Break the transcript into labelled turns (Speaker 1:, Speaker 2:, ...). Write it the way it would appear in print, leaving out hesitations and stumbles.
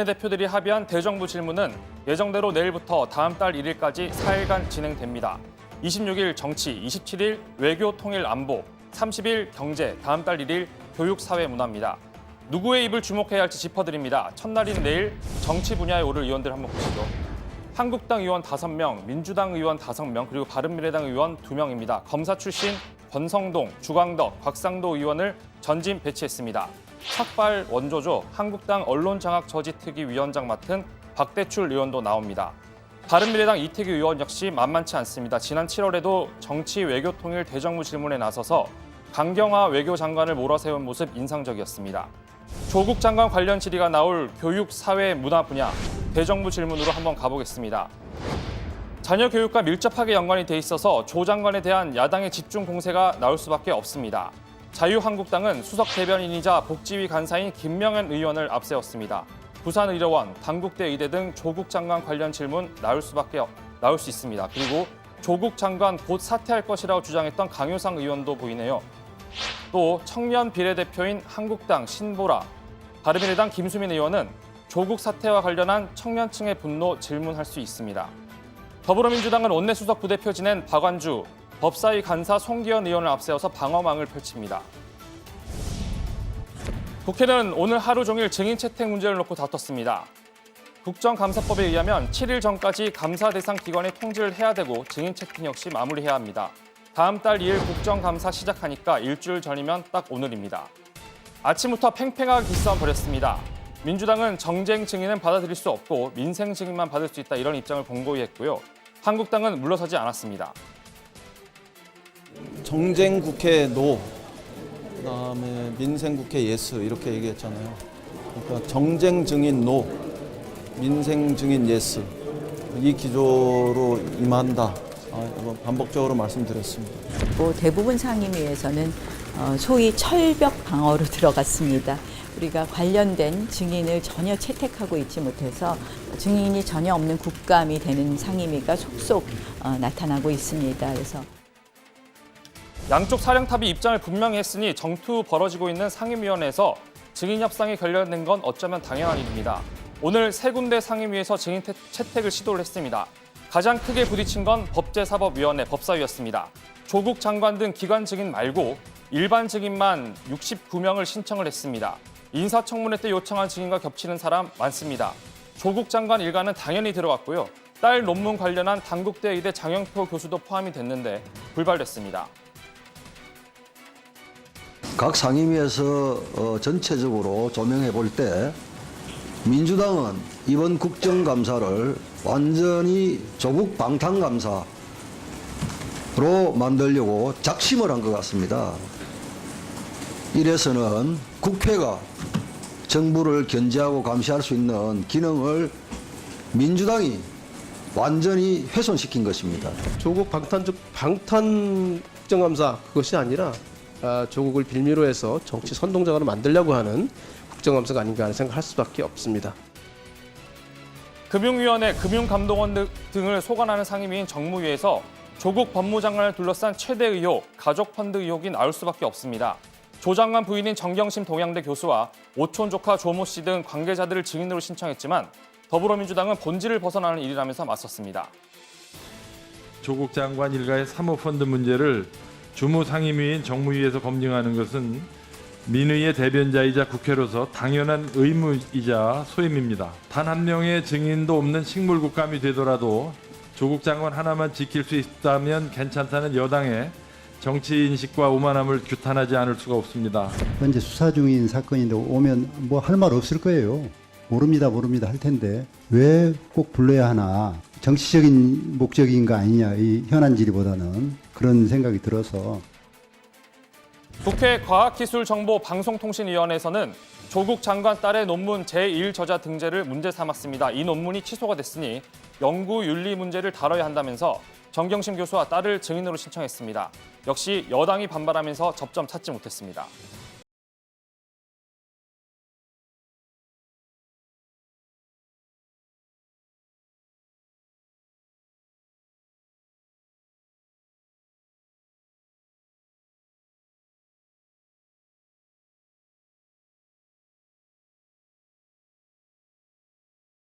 Speaker 1: 대표들이 합의한 대정부 질문은 예정대로 내일부터 다음 달 1일까지 4일간 진행됩니다. 26일 정치, 27일 외교 통일 안보, 30일 경제, 다음 달 1일 교육 사회 문화입니다. 누구의 입을 주목해야 할지 짚어드립니다. 첫날인 내일 정치 분야에 오를 의원들 한번 보시죠. 한국당 의원 5명, 민주당 의원 5명, 그리고 바른미래당 의원 2명입니다. 검사 출신 권성동, 주광덕, 곽상도 의원을 전진 배치했습니다. 삭발 원조죠. 한국당 언론장악저지특위 위원장 맡은 박대출 의원도 나옵니다. 바른미래당 이태규 의원 역시 만만치 않습니다. 지난 7월에도 정치 외교통일 대정부 질문에 나서서 강경화 외교장관을 몰아세운 모습 인상적이었습니다. 조국 장관 관련 질의가 나올 교육, 사회, 문화 분야 대정부 질문으로 한번 가보겠습니다. 자녀 교육과 밀접하게 연관이 돼 있어서 조 장관에 대한 야당의 집중 공세가 나올 수밖에 없습니다. 자유한국당은 수석 대변인이자 복지위 간사인 김명현 의원을 앞세웠습니다. 부산의료원, 당국대 의대 등 조국 장관 관련 질문 나올 수 있습니다. 그리고 조국 장관 곧 사퇴할 것이라고 주장했던 강효상 의원도 보이네요. 또 청년 비례대표인 한국당 신보라, 바른미래당 김수민 의원은 조국 사퇴와 관련한 청년층의 분노 질문할 수 있습니다. 더불어민주당은 원내수석 부대표 지낸 박완주, 법사위 간사 송기현 의원을 앞세워서 방어망을 펼칩니다. 국회는 오늘 하루 종일 증인 채택 문제를 놓고 다퉜습니다. 국정감사법에 의하면 7일 전까지 감사 대상 기관의 통지를 해야 되고 증인 채택 역시 마무리해야 합니다. 다음 달 2일 국정감사 시작하니까 일주일 전이면 딱 오늘입니다. 아침부터 팽팽하게 기싸움 벌였습니다. 민주당은 정쟁 증인은 받아들일 수 없고 민생 증인만 받을 수 있다 이런 입장을 공고히 했고요. 한국당은 물러서지 않았습니다.
Speaker 2: 정쟁 국회 노, 그다음에 민생 국회 예스 이렇게 얘기했잖아요. 그러니까 정쟁 증인 노, 민생 증인 예스 이 기조로 임한다. 반복적으로 말씀드렸습니다.
Speaker 3: 대부분 상임위에서는 소위 철벽 방어로 들어갔습니다. 우리가 관련된 증인을 전혀 채택하고 있지 못해서 증인이 전혀 없는 국감이 되는 상임위가 속속 나타나고 있습니다. 그래서
Speaker 1: 양쪽 사령탑이 입장을 분명히 했으니 정투 벌어지고 있는 상임위원회에서 증인 협상이 결렬된 건 어쩌면 당연한 일입니다. 오늘 세 군데 상임위에서 증인 채택을 시도를 했습니다. 가장 크게 부딪힌 건 법제사법위원회 법사위였습니다. 조국 장관 등 기관 증인 말고 일반 증인만 69명을 신청을 했습니다. 인사청문회 때 요청한 증인과 겹치는 사람 많습니다. 조국 장관 일가는 당연히 들어갔고요. 딸 논문 관련한 당국대 의대 장영표 교수도 포함이 됐는데 불발됐습니다.
Speaker 4: 각 상임위에서 전체적으로 조명해 볼 때 민주당은 이번 국정감사를 완전히 조국 방탄감사로 만들려고 작심을 한 것 같습니다. 이래서는 국회가 정부를 견제하고 감시할 수 있는 기능을 민주당이 완전히 훼손시킨 것입니다.
Speaker 5: 조국 방탄 국정감사 그것이 아니라 조국을 빌미로 해서 정치 선동작으로 만들려고 하는 국정감사가 아닌가 하는 생각을 할 수밖에 없습니다.
Speaker 1: 금융위원회, 금융감독원 등을 소관하는 상임위인 정무위에서 조국 법무장관을 둘러싼 최대 의혹, 가족펀드 의혹이 나올 수밖에 없습니다. 조 장관 부인인 정경심 동양대 교수와 오촌 조카 조모 씨 등 관계자들을 증인으로 신청했지만 더불어민주당은 본질을 벗어나는 일이라면서 맞섰습니다.
Speaker 6: 조국 장관 일가의 사모펀드 문제를 주무상임위인 정무위에서 검증하는 것은 민의의 대변자이자 국회로서 당연한 의무이자 소임입니다. 단 한 명의 증인도 없는 식물국감이 되더라도 조국 장관 하나만 지킬 수 있다면 괜찮다는 여당의 정치인식과 오만함을 규탄하지 않을 수가 없습니다.
Speaker 7: 현재 수사 중인 사건인데 오면 뭐 할 말 없을 거예요. 모릅니다 할 텐데 왜 꼭 불러야 하나. 정치적인 목적인 거 아니냐, 이 현안 질의보다는 그런 생각이 들어서.
Speaker 1: 국회 과학기술정보방송통신위원회에서는 조국 장관 딸의 논문 제1저자 등재를 문제 삼았습니다. 이 논문이 취소가 됐으니 연구윤리 문제를 다뤄야 한다면서 정경심 교수와 딸을 증인으로 신청했습니다. 역시 여당이 반발하면서 접점 찾지 못했습니다.